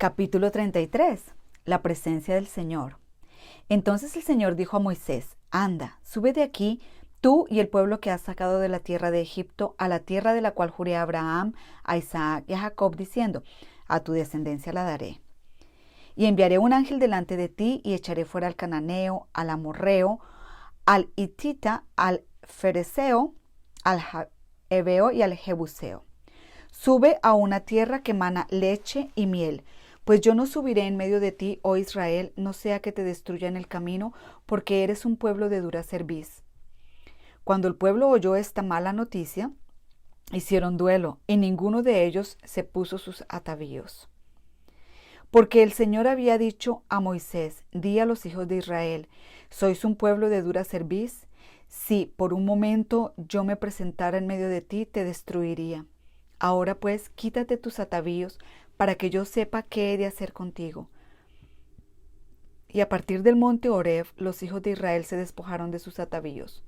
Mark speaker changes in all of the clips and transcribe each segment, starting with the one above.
Speaker 1: Capítulo 33. La presencia del Señor. Entonces el Señor dijo a Moisés: Anda, sube de aquí, tú y el pueblo que has sacado de la tierra de Egipto, a la tierra de la cual juré a Abraham, a Isaac y a Jacob, diciendo: A tu descendencia la daré. Y enviaré un ángel delante de ti, y echaré fuera al cananeo, al amorreo, al hitita, al fereceo, al heveo y al jebuseo. Sube a una tierra que mana leche y miel, pues yo no subiré en medio de ti, oh Israel, no sea que te destruya en el camino, porque eres un pueblo de dura cerviz. Cuando el pueblo oyó esta mala noticia, hicieron duelo, y ninguno de ellos se puso sus atavíos. Porque el Señor había dicho a Moisés: Di a los hijos de Israel: ¿Sois un pueblo de dura cerviz? Si por un momento yo me presentara en medio de ti, te destruiría. Ahora pues, quítate tus atavíos, para que yo sepa qué he de hacer contigo. Y a partir del monte Horeb, los hijos de Israel se despojaron de sus atavíos.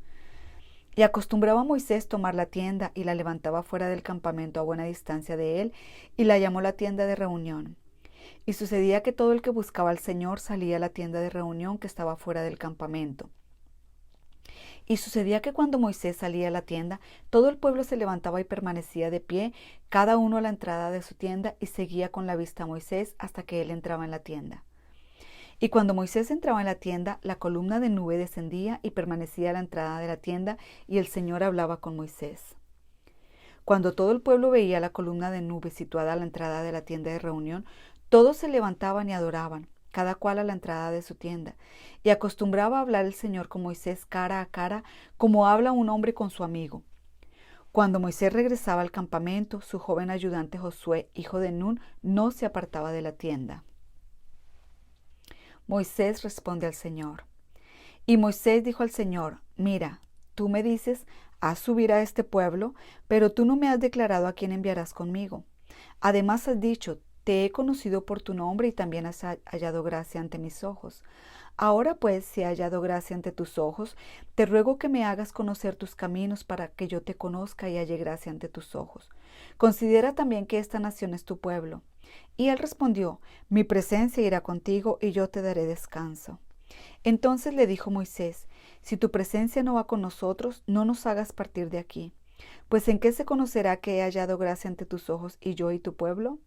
Speaker 1: Y acostumbraba Moisés tomar la tienda, y la levantaba fuera del campamento a buena distancia de él, y la llamó la tienda de reunión. Y sucedía que todo el que buscaba al Señor salía a la tienda de reunión que estaba fuera del campamento. Y sucedía que cuando Moisés salía a la tienda, todo el pueblo se levantaba y permanecía de pie, cada uno a la entrada de su tienda, y seguía con la vista a Moisés hasta que él entraba en la tienda. Y cuando Moisés entraba en la tienda, la columna de nube descendía y permanecía a la entrada de la tienda, y el Señor hablaba con Moisés. Cuando todo el pueblo veía la columna de nube situada a la entrada de la tienda de reunión, todos se levantaban y adoraban, cada cual a la entrada de su tienda. Y acostumbraba a hablar el Señor con Moisés cara a cara, como habla un hombre con su amigo. Cuando Moisés regresaba al campamento, su joven ayudante Josué, hijo de Nun, no se apartaba de la tienda. Moisés responde al Señor. Y Moisés dijo al Señor: Mira, tú me dices: haz subir a este pueblo, pero tú no me has declarado a quién enviarás conmigo. Además has dicho: te he conocido por tu nombre y también has hallado gracia ante mis ojos. Ahora pues, si he hallado gracia ante tus ojos, te ruego que me hagas conocer tus caminos para que yo te conozca y halle gracia ante tus ojos. Considera también que esta nación es tu pueblo. Y él respondió: mi presencia irá contigo y yo te daré descanso. Entonces le dijo Moisés: si tu presencia no va con nosotros, no nos hagas partir de aquí. Pues ¿en qué se conocerá que he hallado gracia ante tus ojos y yo y tu pueblo?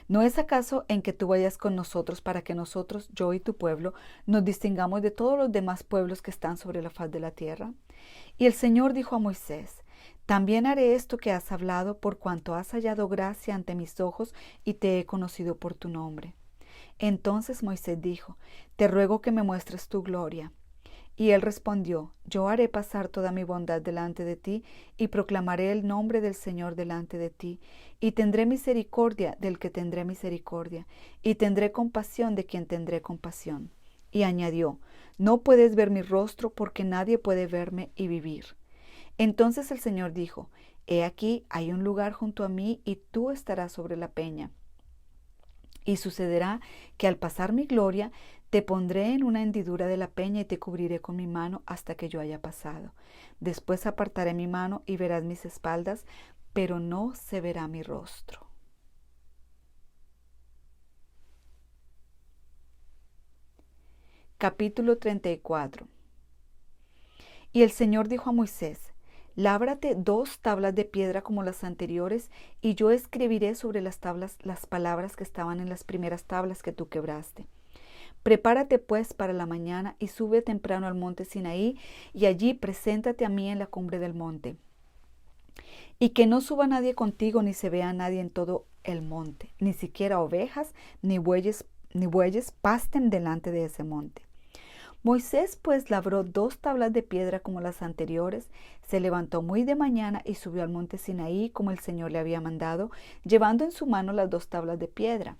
Speaker 1: ¿No es acaso en que tú vayas con nosotros para que nosotros, yo y tu pueblo, nos distingamos de todos los demás pueblos que están sobre la faz de la tierra? Y el Señor dijo a Moisés: también haré esto que has hablado, por cuanto has hallado gracia ante mis ojos y te he conocido por tu nombre. Entonces Moisés dijo: te ruego que me muestres tu gloria. Y él respondió: yo haré pasar toda mi bondad delante de ti, y proclamaré el nombre del Señor delante de ti, y tendré misericordia del que tendré misericordia, y tendré compasión de quien tendré compasión. Y añadió: no puedes ver mi rostro, porque nadie puede verme y vivir. Entonces el Señor dijo: he aquí, hay un lugar junto a mí, y tú estarás sobre la peña. Y sucederá que al pasar mi gloria, te pondré en una hendidura de la peña y te cubriré con mi mano hasta que yo haya pasado. Después apartaré mi mano y verás mis espaldas, pero no se verá mi rostro. Capítulo 34. Y el Señor dijo a Moisés: lábrate 2 tablas de piedra como las anteriores, y yo escribiré sobre las tablas las palabras que estaban en las primeras tablas que tú quebraste. Prepárate pues para la mañana y sube temprano al monte Sinaí, y allí preséntate a mí en la cumbre del monte. Y que no suba nadie contigo, ni se vea nadie en todo el monte, ni siquiera ovejas ni bueyes pasten delante de ese monte. Moisés pues labró 2 tablas de piedra como las anteriores, se levantó muy de mañana y subió al monte Sinaí como el Señor le había mandado, llevando en su mano las 2 tablas de piedra.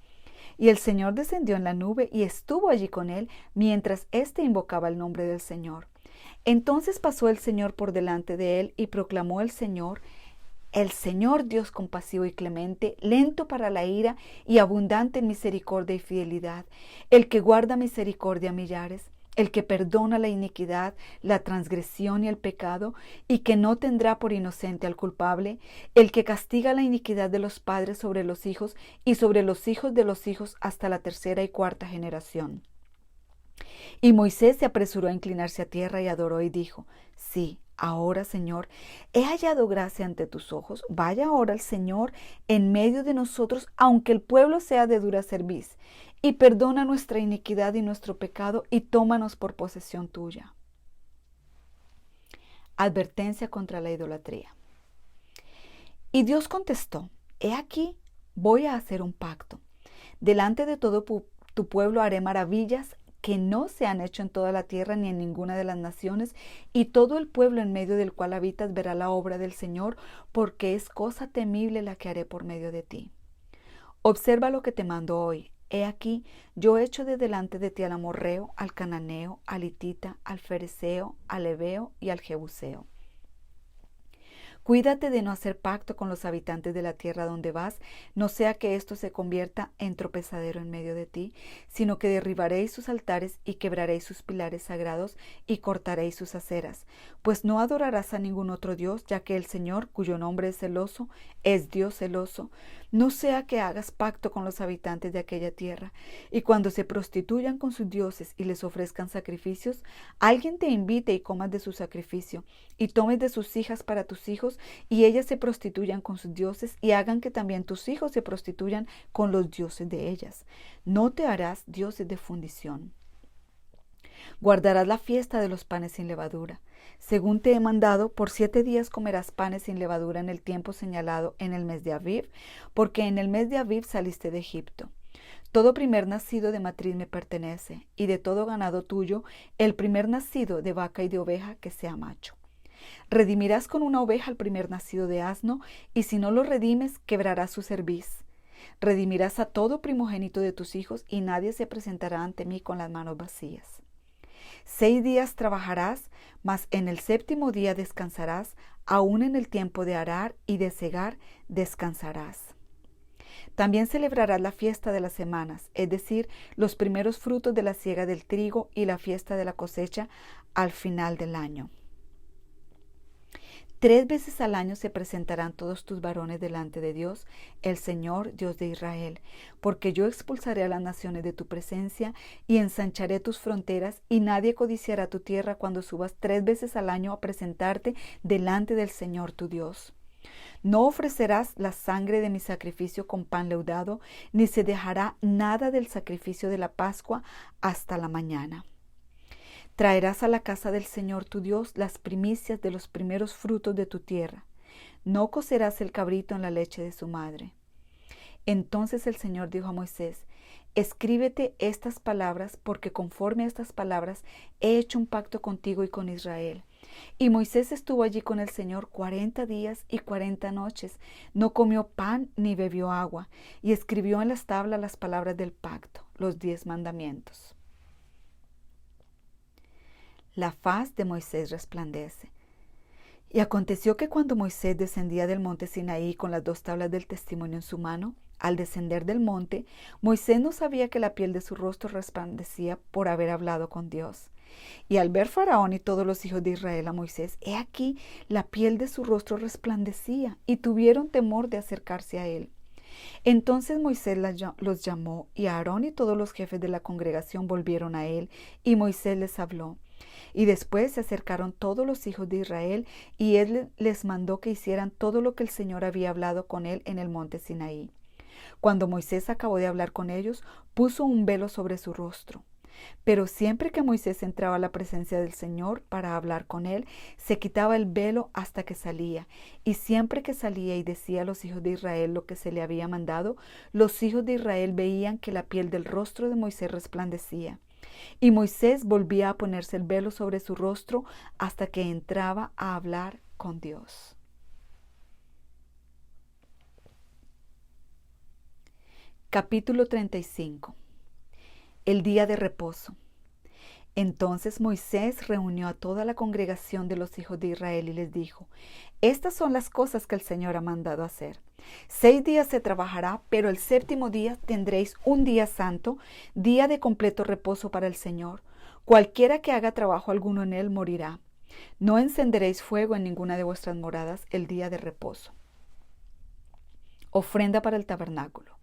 Speaker 1: Y el Señor descendió en la nube y estuvo allí con él, mientras éste invocaba el nombre del Señor. Entonces pasó el Señor por delante de él y proclamó el Señor Dios compasivo y clemente, lento para la ira y abundante en misericordia y fidelidad, el que guarda misericordia a millares, el que perdona la iniquidad, la transgresión y el pecado, y que no tendrá por inocente al culpable, el que castiga la iniquidad de los padres sobre los hijos y sobre los hijos de los hijos hasta la tercera y cuarta generación. Y Moisés se apresuró a inclinarse a tierra y adoró y dijo: Sí, ahora, Señor, he hallado gracia ante tus ojos. Vaya ahora el Señor en medio de nosotros, aunque el pueblo sea de dura cerviz, y perdona nuestra iniquidad y nuestro pecado, y tómanos por posesión tuya. Advertencia contra la idolatría. Y Dios contestó: He aquí, voy a hacer un pacto. Delante de todo tu pueblo haré maravillas que no se han hecho en toda la tierra ni en ninguna de las naciones, y todo el pueblo en medio del cual habitas verá la obra del Señor, porque es cosa temible la que haré por medio de ti. Observa lo que te mando hoy. He aquí, yo echo de delante de ti al amorreo, al cananeo, al hitita, al fereceo, al heveo y al jebuseo. Cuídate de no hacer pacto con los habitantes de la tierra donde vas, no sea que esto se convierta en tropezadero en medio de ti, sino que derribaréis sus altares y quebraréis sus pilares sagrados y cortaréis sus aceras, pues no adorarás a ningún otro Dios, ya que el Señor, cuyo nombre es Dios celoso. No sea que hagas pacto con los habitantes de aquella tierra, y cuando se prostituyan con sus dioses y les ofrezcan sacrificios, alguien te invite y comas de su sacrificio, y tomes de sus hijas para tus hijos, y ellas se prostituyan con sus dioses, y hagan que también tus hijos se prostituyan con los dioses de ellas. No te harás dioses de fundición. Guardarás la fiesta de los panes sin levadura. Según te he mandado, por 7 días comerás panes sin levadura en el tiempo señalado en el mes de Aviv, porque en el mes de Aviv saliste de Egipto. Todo primer nacido de matriz me pertenece, y de todo ganado tuyo, el primer nacido de vaca y de oveja que sea macho. Redimirás con una oveja al primer nacido de asno, y si no lo redimes, quebrarás su cerviz. Redimirás a todo primogénito de tus hijos, y nadie se presentará ante mí con las manos vacías. 6 días trabajarás, mas en el 7º día descansarás, aun en el tiempo de arar y de segar descansarás. También celebrarás la fiesta de las semanas, es decir, los primeros frutos de la siega del trigo y la fiesta de la cosecha al final del año. 3 veces al año se presentarán todos tus varones delante de Dios, el Señor, Dios de Israel, porque yo expulsaré a las naciones de tu presencia y ensancharé tus fronteras, y nadie codiciará tu tierra cuando subas 3 veces al año a presentarte delante del Señor tu Dios. No ofrecerás la sangre de mi sacrificio con pan leudado, ni se dejará nada del sacrificio de la Pascua hasta la mañana. Traerás a la casa del Señor tu Dios las primicias de los primeros frutos de tu tierra. No cocerás el cabrito en la leche de su madre. Entonces el Señor dijo a Moisés: Escríbete estas palabras, porque conforme a estas palabras he hecho un pacto contigo y con Israel. Y Moisés estuvo allí con el Señor 40 días y 40 noches. No comió pan ni bebió agua, y escribió en las tablas las palabras del pacto, los 10 mandamientos. La faz de Moisés resplandece. Y aconteció que cuando Moisés descendía del monte Sinaí con las 2 tablas del testimonio en su mano, al descender del monte, Moisés no sabía que la piel de su rostro resplandecía por haber hablado con Dios. Y al ver Faraón y todos los hijos de Israel a Moisés, he aquí, la piel de su rostro resplandecía, y tuvieron temor de acercarse a él. Entonces Moisés los llamó, y Aarón y todos los jefes de la congregación volvieron a él, y Moisés les habló. Y después se acercaron todos los hijos de Israel, y él les mandó que hicieran todo lo que el Señor había hablado con él en el monte Sinaí. Cuando Moisés acabó de hablar con ellos, puso un velo sobre su rostro. Pero siempre que Moisés entraba a la presencia del Señor para hablar con él, se quitaba el velo hasta que salía. Y siempre que salía y decía a los hijos de Israel lo que se le había mandado, los hijos de Israel veían que la piel del rostro de Moisés resplandecía. Y Moisés volvía a ponerse el velo sobre su rostro hasta que entraba a hablar con Dios. Capítulo 35. El día de reposo. Entonces Moisés reunió a toda la congregación de los hijos de Israel y les dijo: Estas son las cosas que el Señor ha mandado hacer. 6 días se trabajará, pero el 7º día tendréis un día santo, día de completo reposo para el Señor. Cualquiera que haga trabajo alguno en él morirá. No encenderéis fuego en ninguna de vuestras moradas el día de reposo. Ofrenda para el tabernáculo.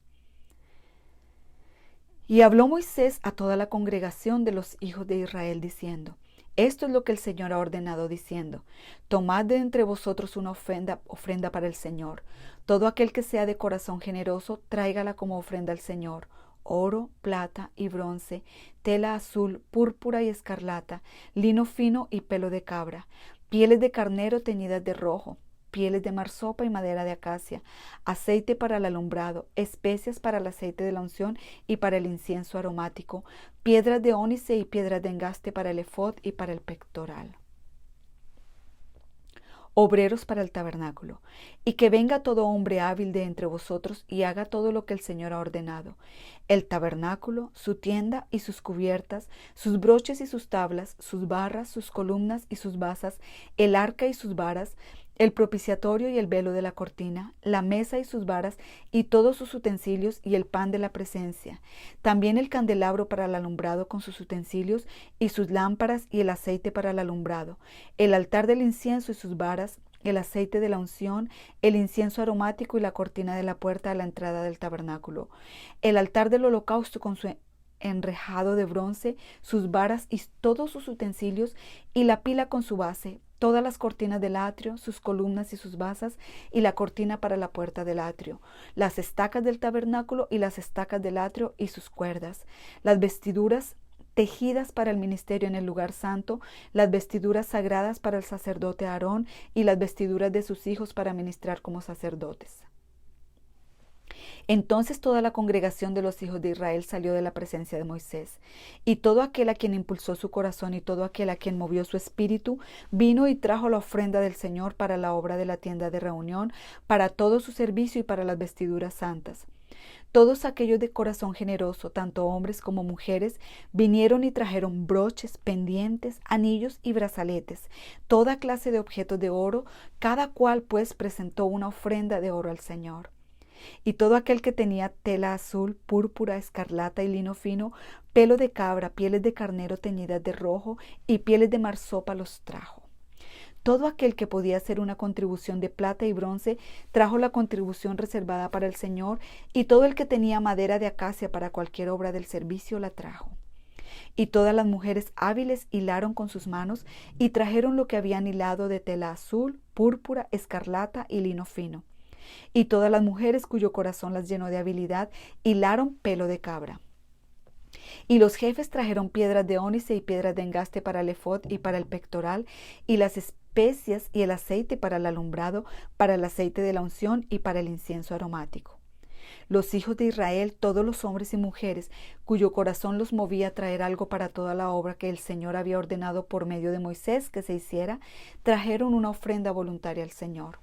Speaker 1: Y habló Moisés a toda la congregación de los hijos de Israel, diciendo: Esto es lo que el Señor ha ordenado, diciendo: Tomad de entre vosotros una ofrenda para el Señor. Todo aquel que sea de corazón generoso, tráigala como ofrenda al Señor: oro, plata y bronce, tela azul, púrpura y escarlata, lino fino y pelo de cabra, pieles de carnero teñidas de rojo, pieles de marsopa y madera de acacia, aceite para el alumbrado, especias para el aceite de la unción y para el incienso aromático, piedras de ónice y piedras de engaste para el efod y para el pectoral. Obreros para el tabernáculo, y que venga todo hombre hábil de entre vosotros y haga todo lo que el Señor ha ordenado: el tabernáculo, su tienda y sus cubiertas, sus broches y sus tablas, sus barras, sus columnas y sus basas, el arca y sus varas, el propiciatorio y el velo de la cortina, la mesa y sus varas y todos sus utensilios y el pan de la presencia, también el candelabro para el alumbrado con sus utensilios y sus lámparas y el aceite para el alumbrado, el altar del incienso y sus varas, el aceite de la unción, el incienso aromático y la cortina de la puerta a la entrada del tabernáculo, el altar del holocausto con su enrejado de bronce, sus varas y todos sus utensilios, y la pila con su base, todas las cortinas del atrio, sus columnas y sus basas, y la cortina para la puerta del atrio, las estacas del tabernáculo y las estacas del atrio y sus cuerdas, las vestiduras tejidas para el ministerio en el lugar santo, las vestiduras sagradas para el sacerdote Aarón y las vestiduras de sus hijos para ministrar como sacerdotes. Entonces toda la congregación de los hijos de Israel salió de la presencia de Moisés, y todo aquel a quien impulsó su corazón y todo aquel a quien movió su espíritu, vino y trajo la ofrenda del Señor para la obra de la tienda de reunión, para todo su servicio y para las vestiduras santas. Todos aquellos de corazón generoso, tanto hombres como mujeres, vinieron y trajeron broches, pendientes, anillos y brazaletes, toda clase de objetos de oro, cada cual pues presentó una ofrenda de oro al Señor. Y todo aquel que tenía tela azul, púrpura, escarlata y lino fino, pelo de cabra, pieles de carnero teñidas de rojo y pieles de marsopa los trajo. Todo aquel que podía hacer una contribución de plata y bronce trajo la contribución reservada para el Señor, y todo el que tenía madera de acacia para cualquier obra del servicio la trajo. Y todas las mujeres hábiles hilaron con sus manos y trajeron lo que habían hilado de tela azul, púrpura, escarlata y lino fino. Y todas las mujeres cuyo corazón las llenó de habilidad hilaron pelo de cabra. Y los jefes trajeron piedras de ónice y piedras de engaste para el efod y para el pectoral, y las especias y el aceite para el alumbrado, para el aceite de la unción y para el incienso aromático. Los hijos de Israel, todos los hombres y mujeres, cuyo corazón los movía a traer algo para toda la obra que el Señor había ordenado por medio de Moisés que se hiciera, trajeron una ofrenda voluntaria al Señor.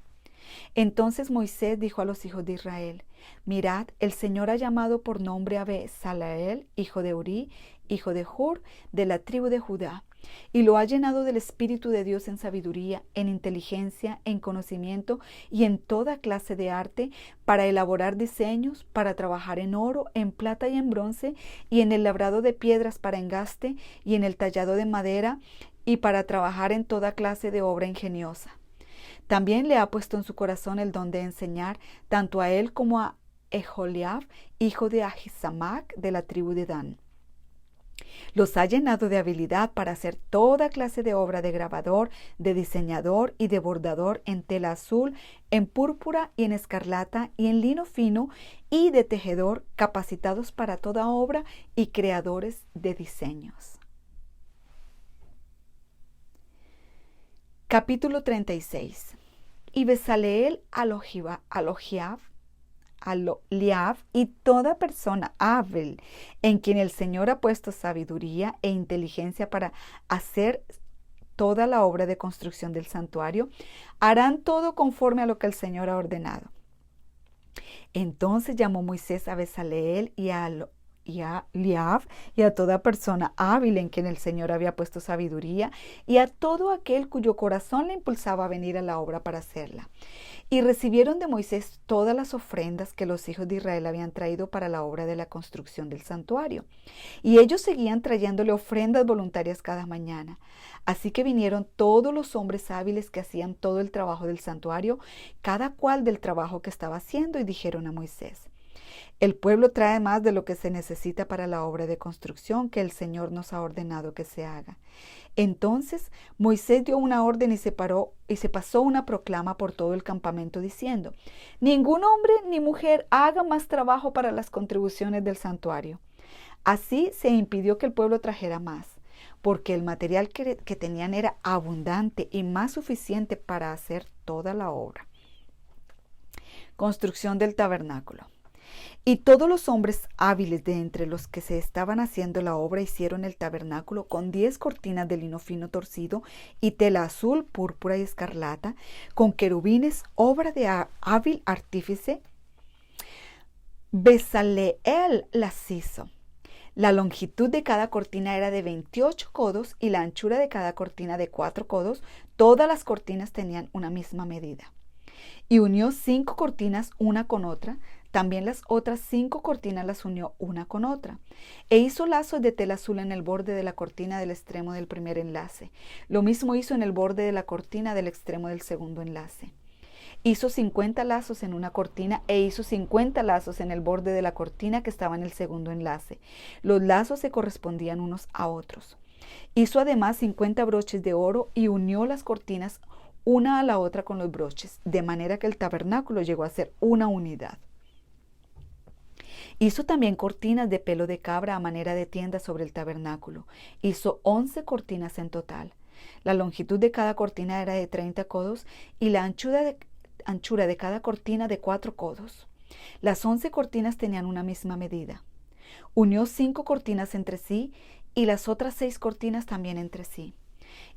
Speaker 1: Entonces Moisés dijo a los hijos de Israel: Mirad, el Señor ha llamado por nombre a Bezaleel, hijo de Uri, hijo de Hur, de la tribu de Judá, y lo ha llenado del Espíritu de Dios en sabiduría, en inteligencia, en conocimiento y en toda clase de arte, para elaborar diseños, para trabajar en oro, en plata y en bronce, y en el labrado de piedras para engaste, y en el tallado de madera, y para trabajar en toda clase de obra ingeniosa. También le ha puesto en su corazón el don de enseñar, tanto a él como a Ejoliab, hijo de Ahisamac, de la tribu de Dan. Los ha llenado de habilidad para hacer toda clase de obra de grabador, de diseñador y de bordador en tela azul, en púrpura y en escarlata y en lino fino, y de tejedor, capacitados para toda obra y creadores de diseños. Capítulo 36. Y Bezaleel, Aholiab y toda persona hábil en quien el Señor ha puesto sabiduría e inteligencia para hacer toda la obra de construcción del santuario, harán todo conforme a lo que el Señor ha ordenado. Entonces llamó Moisés a Bezaleel y a Aholiab y a toda persona hábil en quien el Señor había puesto sabiduría, y a todo aquel cuyo corazón le impulsaba a venir a la obra para hacerla. Y recibieron de Moisés todas las ofrendas que los hijos de Israel habían traído para la obra de la construcción del santuario. Y ellos seguían trayéndole ofrendas voluntarias cada mañana. Así que vinieron todos los hombres hábiles que hacían todo el trabajo del santuario, cada cual del trabajo que estaba haciendo, y dijeron a Moisés: el pueblo trae más de lo que se necesita para la obra de construcción que el Señor nos ha ordenado que se haga. Entonces Moisés dio una orden y se pasó una proclama por todo el campamento diciendo: ningún hombre ni mujer haga más trabajo para las contribuciones del santuario. Así se impidió que el pueblo trajera más, porque el material que tenían era abundante y más suficiente para hacer toda la obra. Construcción del tabernáculo. Y todos los hombres hábiles de entre los que se estaban haciendo la obra hicieron el tabernáculo con 10 cortinas de lino fino torcido y tela azul, púrpura y escarlata, con querubines, obra de hábil artífice. Bezaleel las hizo. La longitud de cada cortina era de 28 codos y la anchura de cada cortina de 4 codos. Todas las cortinas tenían una misma medida. Y unió 5 cortinas una con otra. También las otras 5 cortinas las unió una con otra. E hizo lazos de tela azul en el borde de la cortina del extremo del primer enlace. Lo mismo hizo en el borde de la cortina del extremo del segundo enlace. Hizo 50 lazos en una cortina e hizo 50 lazos en el borde de la cortina que estaba en el segundo enlace. Los lazos se correspondían unos a otros. Hizo además 50 broches de oro y unió las cortinas una a la otra con los broches, de manera que el tabernáculo llegó a ser una unidad. Hizo también cortinas de pelo de cabra a manera de tienda sobre el tabernáculo. Hizo 11 cortinas en total. La longitud de cada cortina era de 30 codos y la anchura de cada cortina de 4 codos. Las 11 cortinas tenían una misma medida. Unió 5 cortinas entre sí y las otras 6 cortinas también entre sí.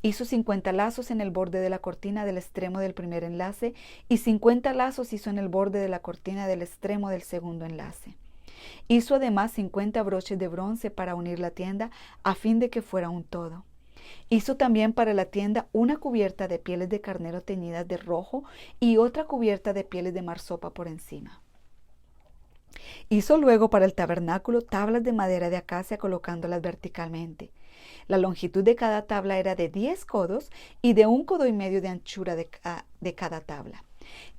Speaker 1: Hizo 50 lazos en el borde de la cortina del extremo del primer enlace y 50 lazos hizo en el borde de la cortina del extremo del segundo enlace. Hizo además 50 broches de bronce para unir la tienda a fin de que fuera un todo. Hizo también para la tienda una cubierta de pieles de carnero teñidas de rojo y otra cubierta de pieles de marsopa por encima. Hizo luego para el tabernáculo tablas de madera de acacia colocándolas verticalmente. La longitud de cada tabla era de 10 codos y de 1,5 codos de anchura de cada tabla.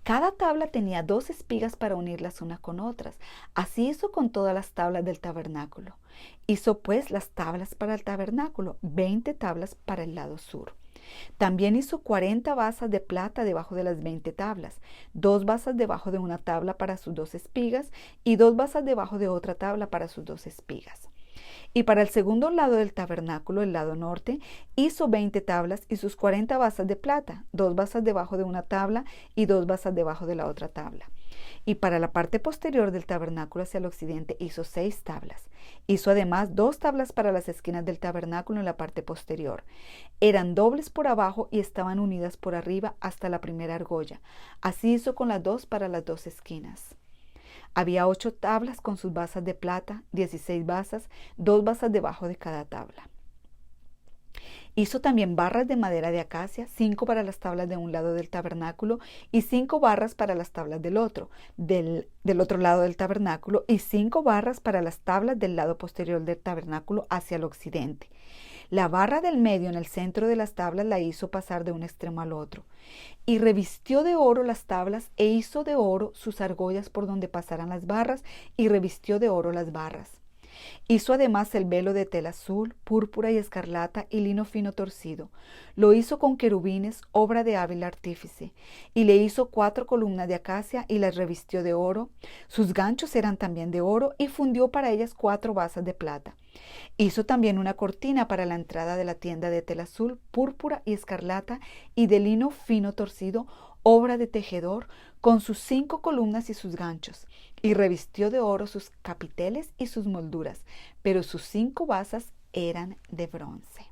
Speaker 1: Cada tabla tenía 2 espigas para unirlas unas con otras. Así hizo con todas las tablas del tabernáculo. Hizo pues las tablas para el tabernáculo, 20 tablas para el lado sur. También hizo 40 basas de plata debajo de las 20 tablas, 2 basas debajo de una tabla para sus 2 espigas y 2 basas debajo de otra tabla para sus 2 espigas. Y para el segundo lado del tabernáculo, el lado norte, hizo 20 tablas y sus 40 basas de plata, 2 basas debajo de una tabla y 2 basas debajo de la otra tabla. Y para la parte posterior del tabernáculo hacia el occidente hizo 6 tablas. Hizo además 2 tablas para las esquinas del tabernáculo en la parte posterior. Eran dobles por abajo y estaban unidas por arriba hasta la primera argolla. Así hizo con las 2 para las 2 esquinas. Había 8 tablas con sus basas de plata, 16 basas, 2 basas debajo de cada tabla. Hizo también barras de madera de acacia, 5 para las tablas de un lado del tabernáculo y 5 barras para las tablas del otro lado del tabernáculo y 5 barras para las tablas del lado posterior del tabernáculo hacia el occidente. La barra del medio en el centro de las tablas la hizo pasar de un extremo al otro. Y revistió de oro las tablas e hizo de oro sus argollas por donde pasaran las barras y revistió de oro las barras. Hizo además el velo de tela azul, púrpura y escarlata y lino fino torcido. Lo hizo con querubines, obra de hábil artífice, y le hizo 4 columnas de acacia y las revistió de oro. Sus ganchos eran también de oro y fundió para ellas 4 basas de plata. Hizo también una cortina para la entrada de la tienda de tela azul, púrpura y escarlata y de lino fino torcido, obra de tejedor, con sus 5 columnas y sus ganchos, y revistió de oro sus capiteles y sus molduras, pero sus 5 basas eran de bronce.